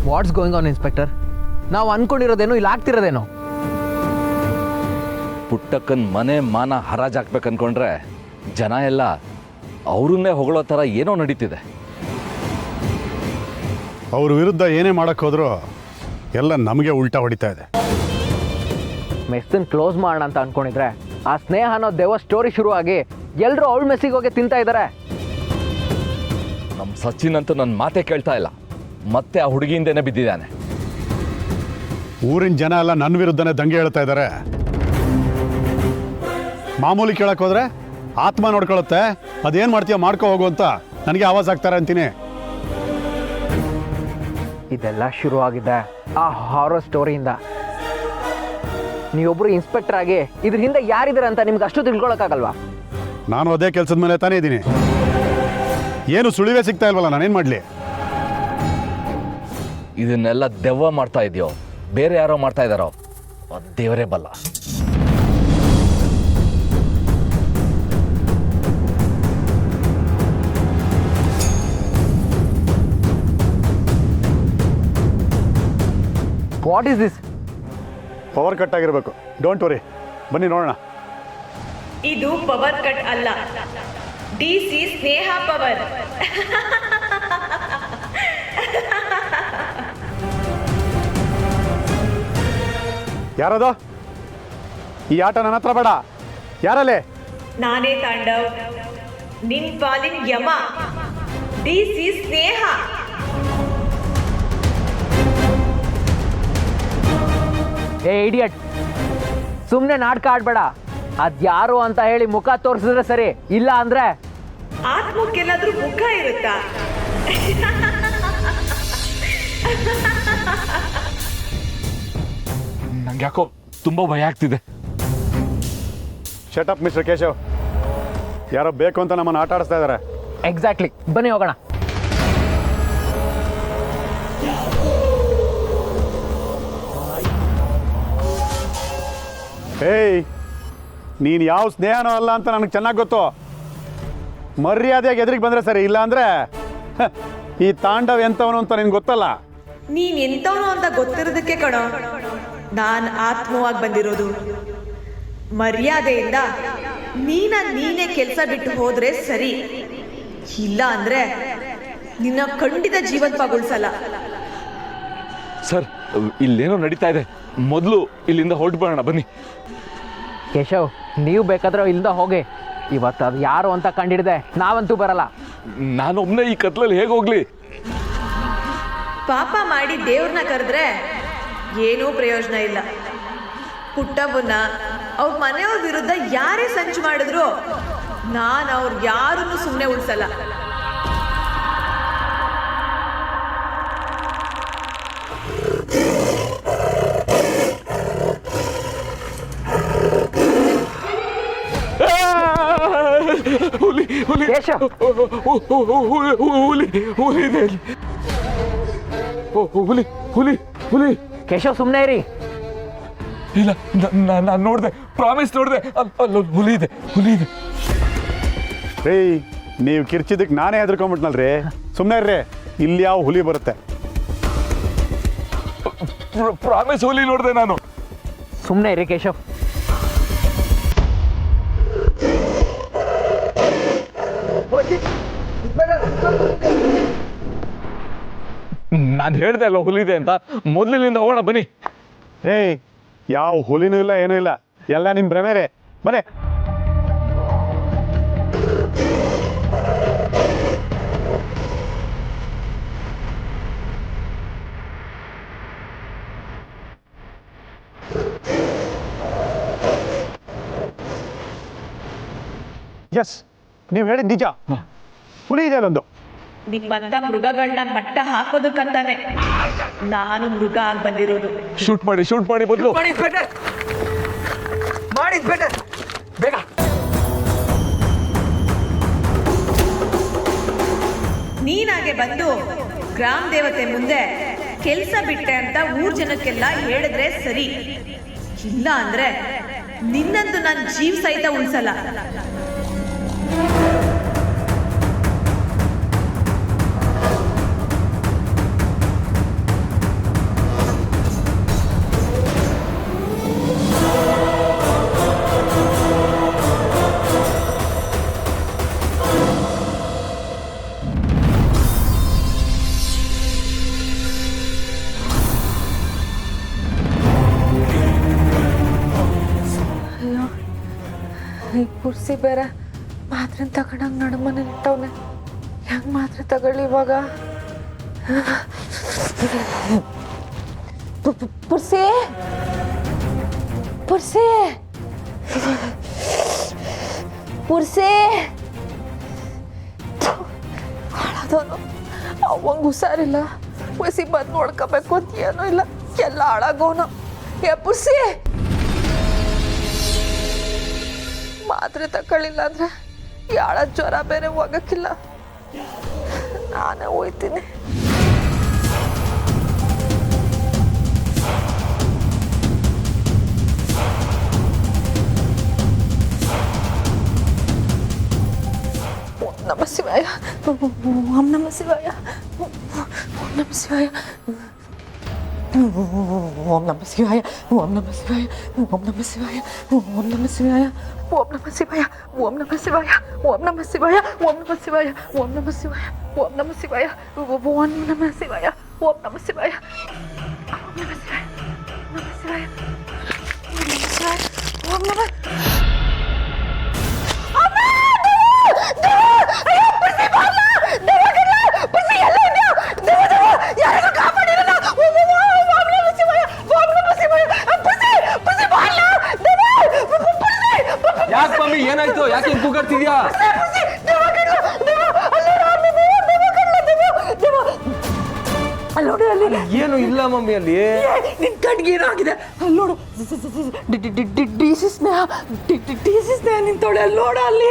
What's going on inspector? ನಾವು ಅನ್ಕೊಂಡಿರೋದೇನು ಇಲ್ಲಿ ಆಗ್ತಿರೋದೇನೋ? ಪುಟ್ಟಕ್ಕನ ಮನೆ ಮಾನ ಹರಾಜಾಕ್ಬೇಕು ಅನ್ಕೊಂಡ್ರೆ ಜನ ಎಲ್ಲ ಅವ್ರನ್ನೇ ಹೊಗಳೋ ಥರ ಏನೋ ನಡೀತಿದೆ. ಅವ್ರ ವಿರುದ್ಧ ಏನೇ ಮಾಡಕ್ಕೆ ಹೋದ್ರು ಎಲ್ಲ ನಮಗೆ ಉಲ್ಟಾ ಹೊಡಿತಾ ಇದೆ. ಮೆಸ್ಸನ್ನು ಕ್ಲೋಸ್ ಮಾಡೋಣ ಅಂತ ಅನ್ಕೊಂಡಿದ್ರೆ ಆ ಸ್ನೇಹ ಅನ್ನೋ ದೆವ್ವ ಸ್ಟೋರಿ ಶುರುವಾಗಿ ಎಲ್ಲರೂ ಅವಳ ಮೆಸ್ಸಿಗೆ ಹೋಗಿ ತಿಂತಾ ಇದ್ದಾರೆ. ನಮ್ಮ ಸಚಿನ್ ಅಂತೂ ನನ್ನ ಮಾತೇ ಕೇಳ್ತಾ ಇಲ್ಲ, ಮತ್ತೆ ಆ ಹುಡುಗಿಯಿಂದೇನೆ ಬಿದ್ದಿದ್ದಾನೆ. ಊರಿನ ಜನ ಎಲ್ಲ ನನ್ನ ವಿರುದ್ಧನೇ ದಂಗೆ ಹೇಳ್ತಾ ಇದ್ದಾರೆ. ಮಾಮೂಲಿ ಕೇಳಕ್ಕೆ ಹೋದ್ರೆ ಆತ್ಮ ನೋಡ್ಕೊಳುತ್ತೆ, ಅದೇನು ಮಾಡ್ತೀಯ ಮಾಡ್ಕೊ ಹೋಗು ಅಂತ ನನಗೆ ಆವಾಜ್ ಆಗ್ತಾರೆ ಅಂತೀನಿ. ಇದೆಲ್ಲ ಶುರುವಾಗಿದೆ ಆ ಹಾರರ್ ಸ್ಟೋರಿಯಿಂದ. ನೀವೊಬ್ರು ಇನ್ಸ್ಪೆಕ್ಟರ್ ಆಗಿ ಇದ್ರ ಹಿಂದೆ ಯಾರಿದ್ದಾರೆ ಅಂತ ನಿಮ್ಗೆ ಅಷ್ಟು ತಿಳ್ಕೊಳಕ್ಕಾಗಲ್ವಾ? ನಾನು ಅದೇ ಕೆಲಸದ ಮೇಲೆ ತಾನೇ ಇದ್ದೀನಿ. ಏನು ಸುಳಿವೇ ಸಿಗ್ತಾ ಇಲ್ವಲ್ಲ, ನಾನೇನು ಮಾಡಲಿ? ಇದನ್ನೆಲ್ಲ ದೆವ್ವ ಮಾಡ್ತಾ ಇದೆಯೋ ಬೇರೆ ಯಾರೋ ಮಾಡ್ತಾ ಇದ್ದಾರೋ ದೇವರೇ ಬಲ್ಲ. What is this? Power cut ಆಗಿರಬೇಕು. ಡೋಂಟ್ ವರಿ, ಬನ್ನಿ ನೋಡೋಣ. ಇದು ಪವರ್ ಕಟ್ ಅಲ್ಲ, ಡಿಸಿ ಸ್ನೇಹ ಪವರ್. ಯಾರದು? ಈ ಆಟ ನನ್ನ ಹತ್ರ ಬೇಡ. ಯಾರಲ್ಲೇ? ನಾನೇ ತಾಂಡವ್, ನಿನ್ ಪಾಲಿನ ಯಮ, ಡಿಸಿ ಸ್ನೇಹ. ಏ ಇಡಿಯಟ್, ಸುಮ್ಮನೆ ನಾಟಕ ಆಡ್ಬೇಡ. ಅದ್ಯಾರು ಅಂತ ಹೇಳಿ ಮುಖ ತೋರಿಸಿದ್ರೆ ಸರಿ, ಇಲ್ಲ ಅಂದ್ರೆ ಆತ್ಮಕ್ಕೆಲ್ಲಾದ್ರೂ ಮುಖ ಇರುತ್ತಾ? ನಂಗೆ ಯಾಕೋ ತುಂಬ ಭಯ ಆಗ್ತಿದೆ. Shut up mister Keshav. ಯಾರೋ ಬೇಕು ಅಂತ ನಮ್ಮನ್ನು ಆಟ ಆಡಿಸ್ತಾ ಇದ್ದಾರೆ. ಎಕ್ಸಾಕ್ಟ್ಲಿ. ಬನ್ನಿ ಹೋಗೋಣ. ಏಯ್, ನೀನು ಯಾವ ಸ್ನೇಹನೋ ಅಲ್ಲ ಅಂತ ನನಗೆ ಚೆನ್ನಾಗಿ ಗೊತ್ತು. ಮರ್ಯಾದೆಯಾಗಿ ಎದುರಿಗೆ ಬಂದರೆ ಸರಿ, ಇಲ್ಲ ಅಂದರೆ ಈ ತಾಂಡವ್ ಎಂಥವನು ಅಂತ ನಿನ್ಗೆ ಗೊತ್ತಲ್ಲ. ನೀನ್ ಎಂತವನು ಅಂತ ಗೊತ್ತಿರೋದಕ್ಕೆ ಕಣೋ ನಾನ್ ಆತ್ಮವಾಗಿ ಬಂದಿರೋದು. ಮರ್ಯಾದೆಯಿಂದ ನೀನೇ ಕೆಲಸ ಬಿಟ್ಟು ಹೋದ್ರೆ ಸರಿ, ಇಲ್ಲ ಅಂದ್ರೆ ನಿನ್ನ ಖಂಡಿತ ಜೀವಂತಗೊಳಿಸಲ್ಲ. ಸರ್, ಇಲ್ಲೇನೋ ನಡೀತಾ ಇದೆ, ಮೊದಲು ಇಲ್ಲಿಂದ ಹೊರಟುಬಿಡೋಣ ಬನ್ನಿ. ಕೇಶವ್, ನೀವು ಬೇಕಾದ್ರೆ ಇಲ್ಲಿಂದ ಹೋಗಿ. ಇವತ್ತು ಅದು ಯಾರು ಅಂತ ಕಂಡಿಡಿದೆ ನಾವಂತೂ ಬರಲ್ಲ. ನಾನೊಬ್ಬನೇ ಈ ಕತ್ಲಲ್ಲಿ ಹೇಗೆ ಹೋಗ್ಲಿ? ಪಾಪ ಮಾಡಿ ದೇವ್ರನ್ನ ಕರೆದ್ರೆ ಏನೂ ಪ್ರಯೋಜನ ಇಲ್ಲ. ಪುಟ್ಟವ್ವನ್ನ ಅವ್ರ ಮನೆಯವ್ರ ವಿರುದ್ಧ ಯಾರೇ ಸಂಚು ಮಾಡಿದ್ರು ನಾನು ಅವ್ರ ಯಾರನ್ನು ಸುಮ್ಮನೆ ಉಳಿಸಲ್ಲ. ಹುಲಿ ಹುಲಿ ಕೇಶವ್, ಹುಲಿ ಹುಲಿ ಇದೆ ಅಲ್ಲಿ. ಹುಲಿ ಹುಲಿ ಹುಲಿ. ಕೇಶವ್ ಸುಮ್ಮನೆ ಇರಿ. ಇಲ್ಲ, ನಾನು ನೋಡಿದೆ, ಪ್ರಾಮಿಸ್ ನೋಡಿದೆ, ಅಲ್ಲೊಂದು ಹುಲಿ ಇದೆ, ಹುಲಿ ಇದೆ. ರೀ, ನೀವು ಕಿರ್ಚಿದ್ದಕ್ಕೆ ನಾನೇ ಹೆದರ್ಕೊಂಬಿಟ್ನಲ್ರಿ. ಸುಮ್ಮನೆ ಇರ್ರಿ, ಇಲ್ಲಿ ಯಾವ ಹುಲಿ ಬರುತ್ತೆ? ಪ್ರಾಮಿಸ್ ಹುಲಿ ನೋಡಿದೆ ನಾನು. ಸುಮ್ಮನೆ ಇರಿ ಕೇಶವ್. ನಾನು ಹೇಳ್ದೆ ಅಲ್ವ ಹುಲಿದೆ ಅಂತ. ಮೊದಲಿನಿಂದ ಹೋಗೋಣ ಬನ್ನಿ. ಏಯ್, ಯಾವ ಹುಲಿನೂ ಇಲ್ಲ, ಏನೂ ಇಲ್ಲ, ಎಲ್ಲ ನಿಮ್ಮ ಭ್ರಮೆರೆ. ಬನ್ನಿ. ಎಸ್, ನೀವು ಹೇಳಿದ ನಿಜ. ಹುಲಿ ಇದೆ ಅಲ್ಲೊಂದು. ನಿಮ್ಮಂತ ಮೃಗಗಳನ್ನ ಮಟ್ಟ ಹಾಕೋದಕ್ಕಂತಾನೆ ನಾನು ಮೃಗ ಆಗಿ ಬಂದಿರೋದು. ಶೂಟ್ ಮಾಡಿ ಬದಲು ಬೇಗ. ನೀನಾಗೆ ಬಂದು ಗ್ರಾಮ ದೇವತೆ ಮುಂದೆ ಕೆಲಸ ಬಿಟ್ಟೆ ಅಂತ ಊರ್ ಜನಕ್ಕೆಲ್ಲ ಹೇಳಿದ್ರೆ ಸರಿ, ಇಲ್ಲ ಅಂದ್ರೆ ನಿನ್ನಂತೂ ನನ್ನ ಜೀವ ಸಹಿತ ಉಳಿಸಲ್ಲ. ಪುರ್ಸಿ ಬೇರೆ ಮಾತ್ರೆ ತಗೊಂಡಂಗೆ ನಡುಮನೆ ನಿಂತವನೆ. ಹೆಂಗೆ ಮಾತ್ರೆ ತಗೊಳ್ಳಿ ಇವಾಗ? ಪುರ್ಸಿ ಪುರ್ಸಿ ಪುರ್ಸಿ ಹಾಳಾದವನು. ಅವಂಗೆ ಹುಷಾರಿಲ್ಲ, ಪುರ್ಸಿ ಬಂದು ನೋಡ್ಕೋಬೇಕು ಅಂತ ಏನೂ ಇಲ್ಲ, ಎಲ್ಲ ಹಾಳಾಗೋನು. ಏ ಪುರ್ಸಿ, ಮಾತ್ರೆ ತಗೊಳ್ಳಿಲ್ಲ ಅಂದ್ರೆ ಯಾಳ ಜ್ವರ ಬೇರೆ ಹೋಗಕ್ಕಿಲ್ಲ. ನಾನೇ ಹೋಯ್ತೀನಿ. ಓಂ ನಮಃ ಶಿವಾಯ, ಓಂ ನಮಃ ಶಿವಾಯ, ಓಂ ನಮಃ ಶಿವಾಯ, ಓಂ ನಮಃ ಶಿವಾಯ, ಓಂ ನಮಃ ಶಿವಾಯ, ಓಂ ನಮಃ ಶಿವಾಯ, ಓಂ ನಮಃ ಶಿವಾಯ, ಓಂ ನಮಃ ಶಿವಾಯ, ಓಂ ನಮಃ ಶಿವಾಯ, ಓಂ ನಮಃ ಶಿವಾಯ, ಓಂ ನಮಃ ಶಿವಾಯ, ಓಂ ನಮಃ ಶಿವಾಯ, ಓಂ ನಮಃ ಶಿವಾಯ, ಓಂ ನಮಃ ಶಿವಾಯ, ಓಂ ನಮಃ ಶಿವಾಯ, ಓಂ ನಮಃ ಶಿವಾಯ, ನಮಃ ಶಿವಾಯ, ನಮಃ ಶಿವಾಯ, ಓಂ ನಮಃ. ಯಾಕೆ ಮಮ್ಮಿ ಏನಾಯ್ತು? ಯಾಕೆ ಕೂಗಾಡ್ತಿದ್ಯಾ? ಏನು ಇಲ್ಲ ಮಮ್ಮಿ ಅಲ್ಲಿ. ನಿನ್ ಕಣ್ಗೆ ಏನಾಗಿದೆ ಅಲ್ಲಿ ನೋಡು. ಡಿಸಿ ಸ್ನೇಹ ನಿಂತೋಳೆ ಅಲ್ಲಿ ನೋಡ ಅಲ್ಲಿ.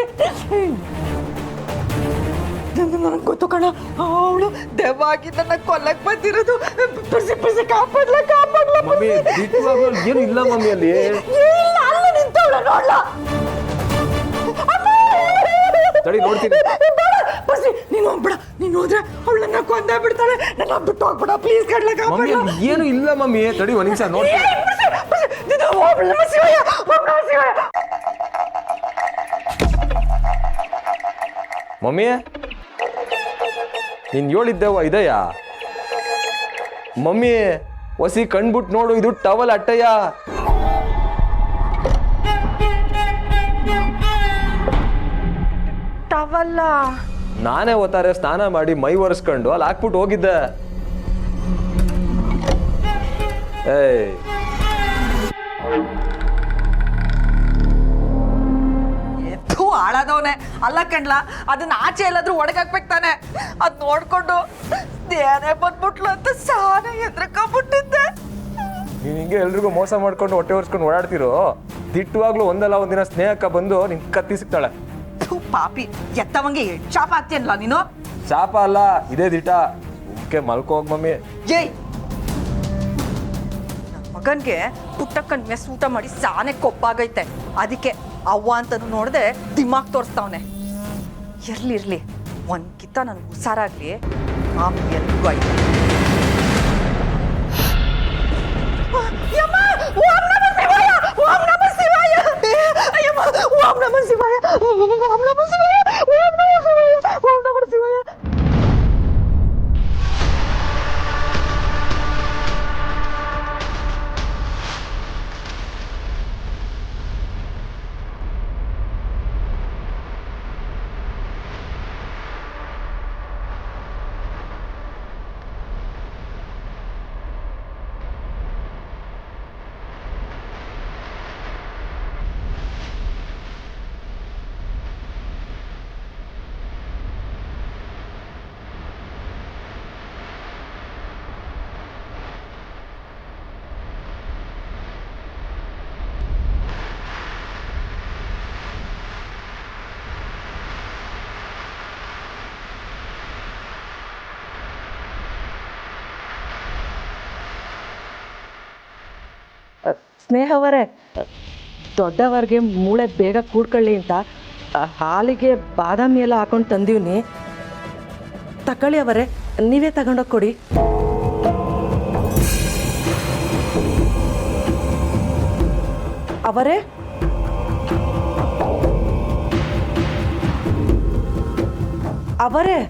ನನಗೆ ಗೊತ್ತು ಕಣ, ಅವಳು ದೆವ್ವಾಗಿ ನನ್ನ ಕೊಲ್ಲಕ್ ಬಂದಿರೋದು. ಪುರ್ಸಿ ಕಾಪಾಡ್ಲ ಮಮ್ಮಿ ಏನು ಇಲ್ಲ ಮಮ್ಮಿ ಅಲ್ಲಿ. ಇಲ್ಲ ಅಲ್ಲ ನಿಂತೋಳ ನೋಡ್ಲ. ತಡಿ ನೋಡ್ತೀನಿ. ಪುರ್ಸಿ ನೀನು ಹೋಗ್ಬಿಡ, ನೀನು ಹೋದ್ರೆ ಅವಳನ್ನ ಕೊಂದೇ ಬಿಡ್ತಾಳೆ. ನನ್ನ ಬಿಟ್ಟು ಹೋಗ್ಬಿಡ ಪ್ಲೀಸ್. ಕಡ್ಲ ಮಮ್ಮಿ ಕಾಪಾಡ್ಲ. ಏನು ಇಲ್ಲ ಮಮ್ಮಿ. ತಡಿ ಒಂದ್ ನಿಮಿಷ ನೋಡ್ತೀನಿ. ಓಂ ನಮಃ ಶಿವಾಯ, ಓಂ ನಮಃ ಶಿವಾಯ. ಮಮ್ಮಿ ನೀನ್ ಹೇಳಿದ್ದೆವ ಇದೆಯಾ? ಮಮ್ಮಿ ಹೊಸಿ ಕಣ್ಬಿಟ್ಟು ನೋಡು, ಇದು ಟವಲ್ ಅಟ್ಟಯ್ಯ. ಟವಲ್ಲ ನಾನೇ ಓತಾರೆ ಸ್ನಾನ ಮಾಡಿ ಮೈ ಒರೆಸ್ಕೊಂಡು ಅಲ್ಲಿ ಹಾಕ್ಬಿಟ್ಟು ಹೋಗಿದ್ದೆ. ಏಯ್ ಎತ್ತು ಹಾಳಾದವನೆ ಅಲ್ಲ ಕಣ್ಲ. ಅದನ್ನ ಆಚೆ ಎಲ್ಲಾದ್ರೂ ಒಳಗಾಕ್ಬೇಕು ತಾನೆ. ಅದ್ ನೋಡ್ಕೊಂಡು ದೇನೇ ಬಂದ್ಬಿಟ್ಲು ಅಂತ ಸಾನ ಹೆದ್ರಕೊಂಡ್ಬಿಟ್ಟಿದ್ದೆ. ನೀನ್ ಹಿಂಗೆ ಎಲ್ರಿಗೂ ಮೋಸ ಮಾಡ್ಕೊಂಡು ಹೊಟ್ಟೆ ಒರೆಸ್ಕೊಂಡು ಓಡಾಡ್ತಿರೋ, ದಿಟ್ಟವಾಗ್ಲೂ ಒಂದಲ್ಲ ಒಂದಿನ ಸ್ನೇಹಕ್ಕ ಬಂದು ನಿನ್ ಕತ್ತಿ ಸಿಗ್ತಾಳೆ. ಪಾಪಿ ಎತ್ತವಂಗೆ ಶಾಪ ಆಗ್ತೀಯಲ್ಲ ನೀನು. ಶಾಪ ಅಲ್ಲ, ಇದೇ ದಿಟ. ಸುಮ್ಕೆ ಮಲ್ಕೋ ಹೋಗ್ ಮಮ್ಮಿ. ಏಯ್, ನನ್ನ ಮಗನ್ಗೆ ಪುಟ್ಟಕ್ಕನ್ ಮೆಸ್ ಊಟ ಮಾಡಿ ಸಾನೆ ಕೊಪ್ಪಾಗೈತೆ. ಅದಕ್ಕೆ ಅವ್ವ ಅಂತನೂ ನೋಡ್ದೆ ದಿಮಾಗ್ ತೋರಿಸ್ತಾವನೆ. ಇರ್ಲಿ ಒಂದ್ ಕಿತ್ತ ನನ್ಗೆ ಹುಷಾರಾಗ್ಲಿ, ಆಮೇಲೆ ಎಲ್ರಿಗೂ ಆಯ್ತು. ಓಂ ನಮಃ ಶಿವಾಯ, ಓಂ ನಮಃ ಶಿವಾಯ, ಅಯ್ಯಮ್ಮ, ಓಂ ನಮಃ ಶಿವಾಯ, ಓಂ ನಮಃ ಶಿವಾಯ, ಓಂ ನಮಃ ಶಿವಾಯ, ಓಂ ನಮಃ ಶಿವಾಯ. ಸ್ನೇಹವರೇ, ದೊಡ್ಡವರಿಗೆ ಮೂಳೆ ಬೇಗ ಕೂಡ್ಕೊಳ್ಳಿ ಅಂತ ಹಾಲಿಗೆ ಬಾದಾಮಿ ಎಲ್ಲ ಹಾಕೊಂಡು ತಂದೀವ್ನಿ. ತಗೊಳ್ಳಿ ಅವರೇ, ನೀವೇ ತಗೊಂಡೋಗಿ ಕೊಡಿ. ಅವರೇ, ಅವರೇ,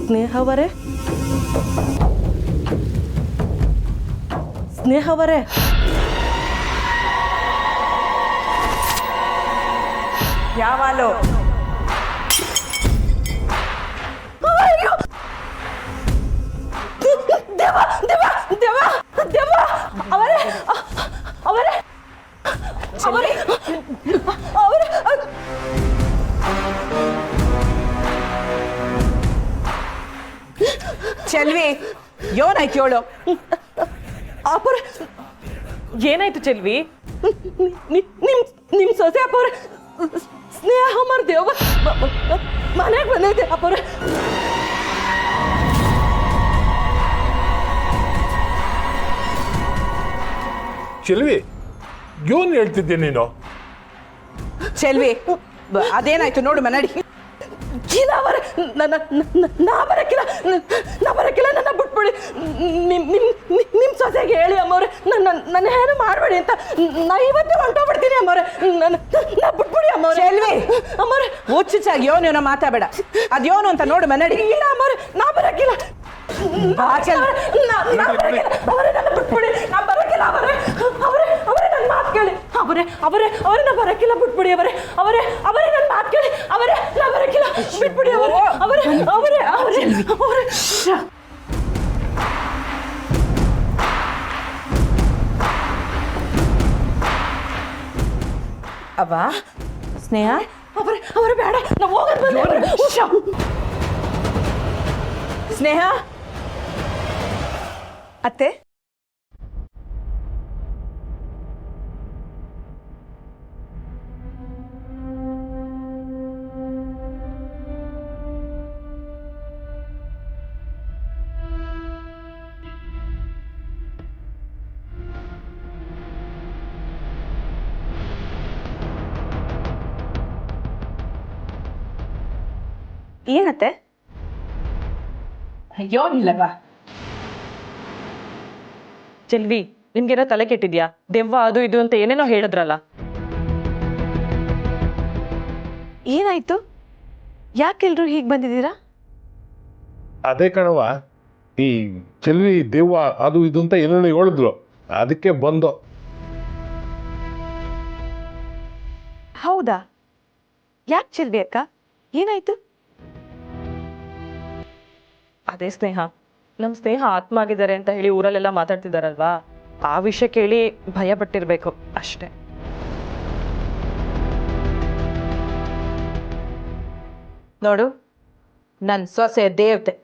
ಸ್ನೇಹವರೇ, ಸ್ನೇಹವರೇ. ಯಾವಾಲು ದೇವ ದೇವ ದೇವ ದೇವ ಅವರೇ ಅವರೇ ಅವರೇ ಅವರೇ ಚೆಲ್ವಿ ಏನಾಯ್ತು ಹೇಳು ಅಪ್ಪರ ಏನಾಯ್ತು ಚೆಲ್ವಿ ನಿಮ್ ಸೊಸೆ ಅಪ್ಪರ ಸ್ನೇಹ ಮಾಡ್ದೇವ ಮನೆಗೆ ಬಂದೈತೆ ಅಪ್ಪರ ಚೆಲ್ವಿ ಏನು ಹೇಳ್ತಿದ್ದೆ ನೀನು? ಚೆಲ್ವಿ ಅದೇನಾಯ್ತು ನೋಡು ಮನಡಿ ನಾ ಬರಕ್ಕಿಲ್ಲ ನನ್ನ ಬಿಟ್ಬಿಡಿ ನಿಮ್ ಸೊಸೆಗೆ ಹೇಳಿ ಅಮ್ಮವ್ರೆ ನನ್ನ ಏನು ಮಾಡಬೇಡಿ ಅಂತ ನಾ ಇವತ್ತೇ ಹೊಂಟೋಗ್ಬಿಡ್ತೀನಿ ಅಮ್ಮವ್ರೆ ನಾ ಬಿಟ್ಬಿಡಿ ಅಮ್ಮವ್ರೆ ಚೆಲ್ವಿ ಅಮ್ಮವ್ರೆ ಹುಚ್ಚುಚ್ಚಾಗಿ ಯೋನು ಮಾತಾಡಬೇಡ ಅದ್ಯೋನು ಅಂತ ನೋಡು ಮನಡಿ ಇಲ್ಲ ಅಮ್ಮವ್ರೆ ನಾ ಬರಕ್ಕಿಲ್ಲ ಬಿಟ್ಬಿಡಿ ನಾ ಬರಕ್ಕಿಲ್ಲ ಅವರೇ ನನ್ನ ಮಾತು ಕೇಳಿ ಅವರೇ ನಾ ಬರಕ್ಕಿಲ್ಲ ಬಿಟ್ಬಿಡಿ ಅವರೇ ನನ್ನ ಮಾತು ಕೇಳಿ ಅವರೇ ನಾ ಬರಕ್ಕಿಲ್ಲ ಬಿಟ್ಬಿಡಿ ಅವರೇ ಅವ್ವ ಸ್ನೇಹ ಅವರೇ ಬೇಡ ನಾ ಹೋಗೋದು ಸ್ನೇಹ ಅತ್ತೆ ಏನತ್ತೆ ಯೋನಿಲ್ಲವಾ ಚೆಲ್ವಿ ನಿನ್ಗೇನೋ ತಲೆ ಕೆಟ್ಟಿದ್ಯಾ ದೆವ್ವ ಅದು ಇದು ಅಂತ ಏನೇನೋ ಹೇಳಿದ್ರಲ್ಲ ಏನಾಯ್ತು ಯಾಕೆಲ್ರು ಹೀಗೆ ಬಂದಿದ್ದೀರಾ ಅದೇ ಕಣವ ಈ ಚೆಲ್ವಿ ದೆವ್ವ ಅದು ಇದು ಅಂತ ಏನೇನೋ ಹೇಳಿದ್ರು, ಅದಕ್ಕೆ ಬಂದು. ಹೌದಾ ಯಾಕೆ ಚೆಲ್ವಿ ಅಕ್ಕ ಏನಾಯ್ತು? ಅದೇ ಸ್ನೇಹ ನಮ್ಮ ಸ್ನೇಹ ಆತ್ಮ ಆಗಿದ್ದಾರೆ ಅಂತ ಹೇಳಿ ಊರಲ್ಲೆಲ್ಲ ಮಾತಾಡ್ತಿದಾರಲ್ವಾ, ಆ ವಿಷಯ ಕೇಳಿ ಭಯ ಪಟ್ಟಿರ್ಬೇಕು ಅಷ್ಟೇ. ನೋಡು ನನ್ನ ಸೊಸೆ ದೇವತೆ,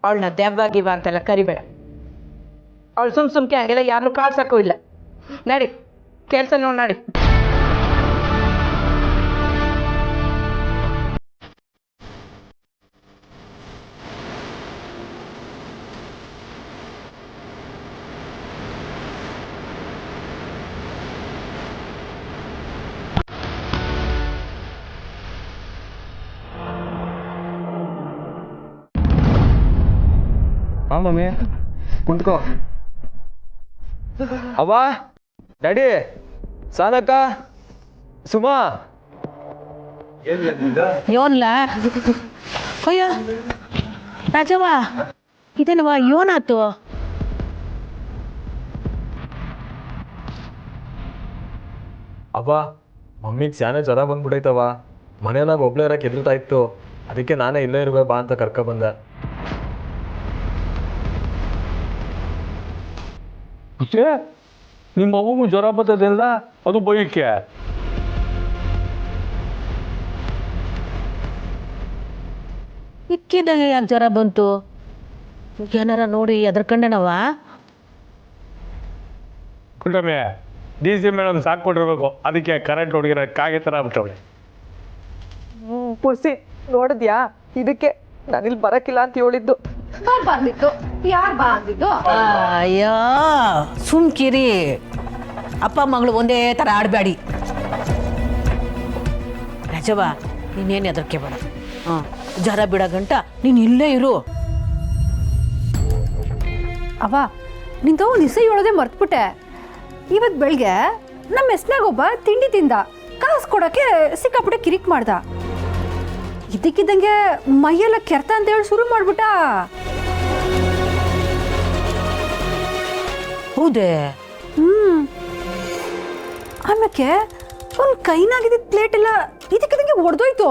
ಅವಳನ್ನ ದೆವ್ವಾಗಿವ ಅಂತೆಲ್ಲ ಕರಿಬೇಡ. ಅವಳು ಸುಮ್ಕೆ ಹಂಗೆಲ್ಲ ಯಾರನ್ನೂ ಕಾಡ್ಸಕ್ಕೂ ಇಲ್ಲ. ನಡಿ ಕೆಲಸ ನೋಡಿ ನಡಿ. ಮಮ್ಮಿ ಕುಂತ್ಕೋ. ಅವ್ವ ಡ್ಯಾಡಿ ಸಾಧಕ ಸುಮಾ ಯೋನ್ಲ ಅಯ್ಯ ರಾಜವ್ವ ಇದೇನವ್ವ ಯೋನಾತು? ಅವ್ವ ಮಮ್ಮಿಗೆ ಸ್ಯಾನೆ ಜ್ವರ ಬಂದ್ಬಿಟ್ಟೈತವ, ಮನೆಯಲ್ಲಾಗ ಒಬ್ಳೆ ಇರಕ್ಕೆ ಎದುರ್ತಾ ಇತ್ತು, ಅದಕ್ಕೆ ನಾನೇ ಇಲ್ಲೇ ಇರುವೆ ಬಾ ಅಂತ ಕರ್ಕೊಬಂದೆ. ನಿಮ್ಮ ಮಗುಗೂ ಜ್ವರ ಬರ್ತದೆಲ್ಲ, ಅದು ಬೈಯಕ್ಕೆ. ಇಕ್ಕಿದಾಗ ಯಾಕೆ ಜ್ವರ ಬಂತು? ಏನಾರ ನೋಡಿ ಎದ್ರಕಂಡನವ? ಕುಟುಂಬೆ DC ಮೇಡಮ್ ಸಾಕ್ಕೊಟ್ಟಿರ್ಬೇಕು, ಅದಕ್ಕೆ ಕರೆಂಟ್ ಹೊಡಿಗಿರೋ ಕಾಗೆ ಥರ ಆಗ್ಬಿಟ್ಟವಳೆ. ಪುರ್ಸಿ ನೋಡಿದ್ಯಾ, ಇದಕ್ಕೆ ನಾನಿಲ್ಲಿ ಬರಕ್ಕಿಲ್ಲ ಅಂತ ಹೇಳಿದ್ದು. ಅಯ್ಯೋ ಸುಮ್ಕಿರಿ, ಅಪ್ಪ ಮಗಳು ಒಂದೇ ಥರ ಆಡಬೇಡಿ. ರಾಜವ್ವ ನೀನೇನು ಎದರ್ಕೆ ಬೇಡ, ಜ್ವರ ಬಿಡೋ ಗಂಟ ನೀನು ಇಲ್ಲೇ ಇರು. ಅವ ನಿಂತು ಒಂದು ದಿವಸ ಹೇಳೋದೇ ಮರ್ತ್ಬಿಟ್ಟೆ. ಇವತ್ತು ಬೆಳಗ್ಗೆ ನಮ್ಮ ಮೆಸ್ನಾಗ ಒಬ್ಬ ತಿಂಡಿ ತಿಂದ, ಕಾಸು ಕೊಡೋಕ್ಕೆ ಸಿಕ್ಕಾಪಟ್ಟೆ ಕಿರಿಕ್ ಮಾಡ್ದ. ಇದಕ್ಕಿದ್ದಂಗೆ ಮೈಯೆಲ್ಲ ಕೆರ್ತ ಅಂತೇಳಿ ಶುರು ಮಾಡ್ಬಿಟ್ಟ. ಹೌದೇ? ಆಮೇಲೆ ಅವ್ನ ಕೈನಾಗಿದ್ದ ಪ್ಲೇಟ್ ಎಲ್ಲ ಇದಕ್ಕಿದಂಗೆ ಒಡೆದೋಯ್ತು.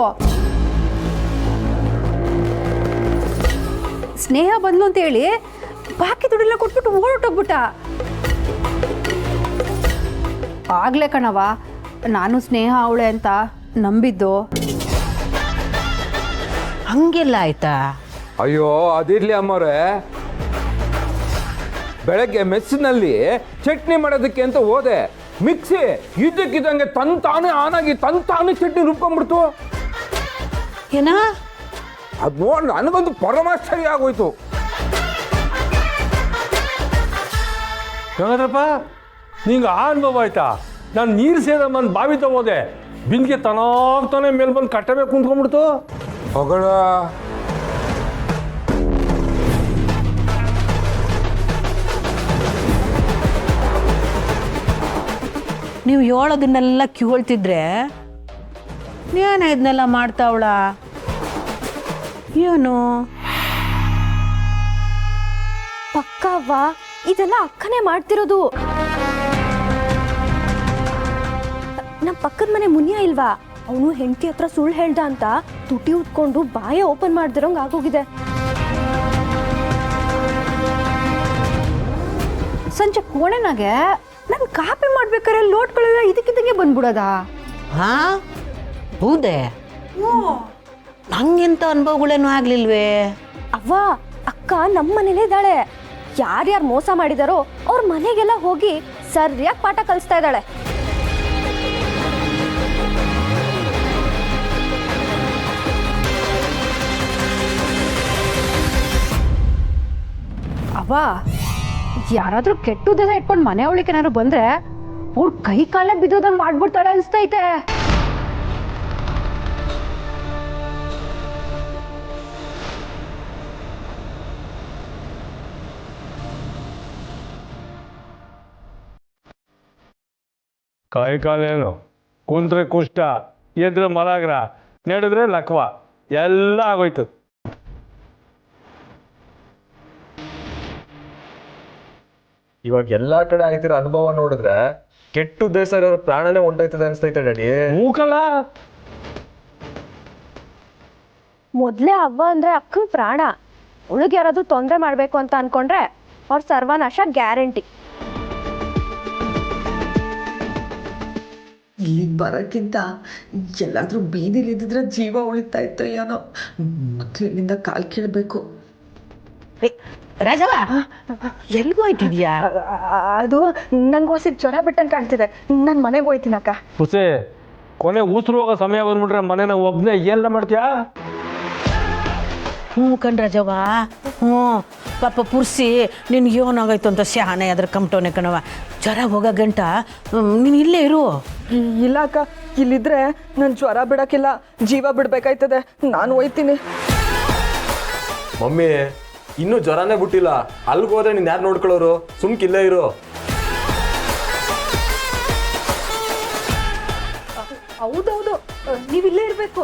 ಸ್ನೇಹ ಬಂದ್ಲು ಅಂತ ಹೇಳಿ ಬಾಕಿ ದುಡ್ಡೆಲ್ಲ ಕೊಟ್ಬಿಟ್ಟು ಓಡೋಟೋಗ್ಬಿಟ್ಟ. ಆಗ್ಲೇ ಕಣವ ನಾನು ಸ್ನೇಹ ಅವಳೆ ಅಂತ ನಂಬಿದ್ದು. ಹಂಗೆಲ್ಲ ಆಯ್ತಾ? ಅಯ್ಯೋ ಅದಿರ್ಲಿ ಅಮ್ಮವ್ರೆ, ಬೆಳಗ್ಗೆ ಮೆಸ್ಸಿನಲ್ಲಿ ಚಟ್ನಿ ಮಾಡೋದಕ್ಕೆ ಅಂತ ಹೋದೆ, ಮಿಕ್ಸಿ ಇದ್ದಕ್ಕಿದ್ದಂಗೆ ತಂತಾನೆ ಆನಾಗಿ ತಂತಾನೆ ಚಟ್ನಿ ರುಬ್ಕೊಂಡ್ಬಿಡ್ತು. ಏನ ಅದು ನೋಡಿ ನನಗೊಂದು ಪರಮಾಶ್ಚರ್ಯ ಆಗೋಯ್ತು. ಗಂಗಾಧರಪ್ಪ, ನಿಂಗೆ ಆ ಅನುಭವ ಆಯ್ತಾ? ನಾನು ನೀರು ಸೇದಮ್ಮನ ಬಾವಿ ತಗೋದೆ, ಬಿಂದಿಗೆ ತನಾಗ್ತಾನೆ ಮೇಲೆ ಬಂದು ಕಟ್ಟಬೇಕು ಕುಂತ್ಕೊಂಡ್ಬಿಡ್ತು. ಹೊಗಳ ನೀವು ಹೇಳೋದನ್ನೆಲ್ಲ ಕೇಳ್ತಿದ್ರೆ ಏನ ಇದನ್ನೆಲ್ಲ ಮಾಡ್ತಾವಳ ಏನು? ಪಕ್ಕ ಅವ್ವ, ಇದೆಲ್ಲ ಅಕ್ಕನೇ ಮಾಡ್ತಿರೋದು. ನಮ್ಮ ಪಕ್ಕದ ಮನೆ ಮುನಿಯ ಇಲ್ವಾ, ಅವನು ಹೆಂಡತಿ ಹತ್ರ ಸುಳ್ಳು ಹೇಳ್ದ ಅಂತ ತುಟಿ ಉಟ್ಕೊಂಡು ಬಾಯ ಓಪನ್ ಮಾಡ್ದಿರೋಂಗ್ ಆಗೋಗಿದೆ. ಸಂಜೆ ಕೋಣೆನಾಗೆ ನಾನು ಕಾಪಿ ಮಾಡ್ಬೇಕಾದ್ರೆ ಲೋಟ್ಗಳೆಲ್ಲ ಇದಕ್ಕಿದ್ದಂಗೆ ಬಂದ್ಬಿಡೋದ. ಹಾ ಹೌದೇ? ನಂಗೆಂತ ಅನುಭವಗಳೇನು ಆಗ್ಲಿಲ್ವೇ? ಅವ್ವ, ಅಕ್ಕ ನಮ್ಮ ಮನೇಲೇ ಇದ್ದಾಳೆ. ಯಾರ್ಯಾರು ಮೋಸ ಮಾಡಿದಾರೋ ಅವ್ರ ಮನೆಗೆಲ್ಲ ಹೋಗಿ ಸರಿಯಾಗಿ ಪಾಠ ಕಲಿಸ್ತಾ ಇದ್ದಾಳೆ. ಅವ್ವ, ಯಾರಾದ್ರೂ ಕೆಟ್ಟದೆಲ್ಲ ಇಟ್ಕೊಂಡು ಮನೆ ಒಳಗೆ ಏನಾದ್ರು ಬಂದ್ರೆ ಅವ್ರ ಕೈ ಕಾಲ ಬಿದ್ದೋದಂಗ್ ಮಾಡ್ಬಿಡ್ತಾಳೆ ಅನ್ಸ್ತೈತೆ. ಕೈ ಕಾಲೇನು, ಕುಂತ್ರೆ ಕುಷ್ಟ, ಎದ್ರೆ ಮಲಾಗ್ರ, ನಡೆದ್ರೆ ಲಕ್ವ, ಎಲ್ಲ ಆಗೋಯ್ತು. ಇವಾಗ ಎಲ್ಲಾ ಕಡೆ ಆಗ್ತಿರೋ ಅನುಭವ ನೋಡಿದ್ರೆ ಕೆಟ್ಟು ದೇಶ ಇರೋರ ಪ್ರಾಣನೇ ಹೊಂಟೋಯ್ತದೆ ಅನ್ಸ್ತೈತೆ ಡ್ಯಾಡಿ. ಮೂಕಲ್ಲ, ಮೊದ್ಲೇ ಅವ್ವ ಅಂದ್ರೆ ಅಕ್ಕನ ಪ್ರಾಣ. ಅವಳಿಗೆ ಯಾರಾದ್ರೂ ತೊಂದರೆ ಮಾಡ್ಬೇಕು ಅಂತ ಅನ್ಕೊಂಡ್ರೆ ಅವ್ರ ಸರ್ವನಾಶ ಗ್ಯಾರಂಟಿ. ಇಲ್ಲಿಗೆ ಬರೋಕ್ಕಿಂತ ಎಲ್ಲಾದ್ರೂ ಬೀದಿಲಿ ಇದ್ದಿದ್ರೆ ಜೀವ ಉಳಿತಾ ಇತ್ತು ಏನೋ. ಮೊದಲಿನಿಂದ ಕಾಲು ಕೇಳಬೇಕು. ರಾಜವ, ಎಲ್ಗೂ ಹೋಯ್ತಿದ್ಯಾ? ಅದು ನಂಗೆ ಹೊಸ ಜ್ವರ ಬಿಟ್ಟಂಗೆ ಕಾಣ್ತಿದೆ, ನಾನು ಮನೆಗೆ ಹೋಯ್ತೀನಕ್ಕ. ಹುಸೆ, ಕೊನೆ ಉಸಿರು ಹೋಗೋ ಸಮಯ ಬಂದ್ಬಿಟ್ರೆ ಮನೇನ ಒಬ್ಬನೇ ಎಲ್ಲ ಮಾಡ್ತೀಯಾ? ಹ್ಞೂ ಕಣ್ರಾಜವ್ವ, ಹ್ಞೂ ಪಾಪ ಪುರ್ಸಿ ನಿನ್ಗೆ ಏನಾಗೋಯ್ತು ಅಂತ ಶಾನೆ ಅದ್ರ ಕಂಪ್ಟೋನೆ ಕಣವ. ಜ್ವರ ಹೋಗೋ ಗಂಟ ನೀನು ಇಲ್ಲೇ ಇರು. ಇಲ್ಲ ಅಕ್ಕ, ಇಲ್ಲಿದ್ರೆ ನನ್ನ ಜ್ವರ ಬಿಡೋಕ್ಕಿಲ್ಲ, ಜೀವ ಬಿಡ್ಬೇಕಾಯ್ತದೆ. ನಾನು ಹೋಯ್ತೀನಿ. ಮಮ್ಮಿ ಇನ್ನೂ ಜ್ವರನೇ ಬಿಟ್ಟಿಲ್ಲ, ಅಲ್ಲಿಗೆ ಹೋದ್ರೆ ನೀನು ಯಾರು ನೋಡ್ಕೊಳ್ಳೋರು? ಸುಮ್ಕಿಲ್ಲೇ ಇರು. ಹೌದೌದು, ನೀವಿಲ್ಲೇ ಇರಬೇಕು.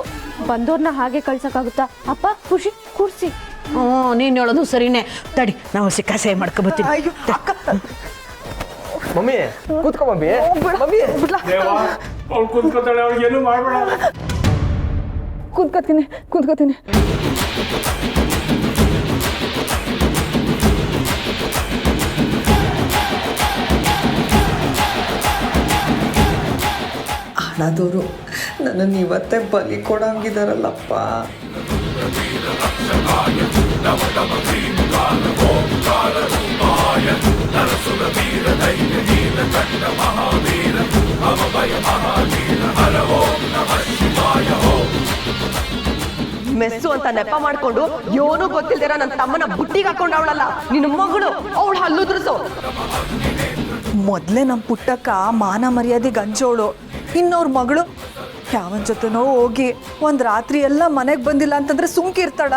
ಬಂದವ್ರನ್ನ ಹಾಗೆ ಕಳ್ಸಕ್ಕಾಗುತ್ತಾ? ಅಪ್ಪ ಖುಷಿ ಕೂರ್ಸಿ. ಹ್ಞೂ ನೀನು ಹೇಳೋದು ಸರಿನೇ. ತಡಿ, ನಾವು ಕಷಾಯ ಮಾಡ್ಕೊಬತ್ತೀನಿ. ಮಮ್ಮಿ ಕೂತ್ಕೊ ಮಮ್ಮಿ. ಮಮ್ಮಿ ಅವ್ಳು ಕುಂತ್ಕೊತಾಳೆ, ಅವ್ಳಿಗೆ ಏನು ಮಾಡಬೇಡ. ಕೂತ್ಕೋತೀನಿ. ಹಣದವರು ನನ್ನನ್ನು ಇವತ್ತೇ ಬಲಿ ಕೊಡಂಗಿದಾರಲ್ಲಪ್ಪ. ಮೆಸ್ಸು ಅಂತ ನೆಪ ಮಾಡ್ಕೊಂಡು ಏನೂ ಗೊತ್ತಿಲ್ದಿರ ನನ್ನ ತಮ್ಮನ ಬುಟ್ಟಿಗೆ ಹಾಕೊಂಡು ಅವಳಲ್ಲ ನಿನ್ನ ಮಗಳು, ಅವಳು ಹಲ್ಲುದ್ರಸು. ಮೊದಲೇ ನಮ್ಮ ಪುಟ್ಟಕ್ಕ ಮಾನ ಮರ್ಯಾದೆ ಗಂಜೋಳು, ಇನ್ನವ್ರ ಮಗಳು ಯಾವನ್ ಜೊತೆನೋ ಹೋಗಿ ಒಂದು ರಾತ್ರಿ ಎಲ್ಲ ಮನೆಗೆ ಬಂದಿಲ್ಲ ಅಂತಂದ್ರೆ ಸುಮ್ಕಿರ್ತಾಳ.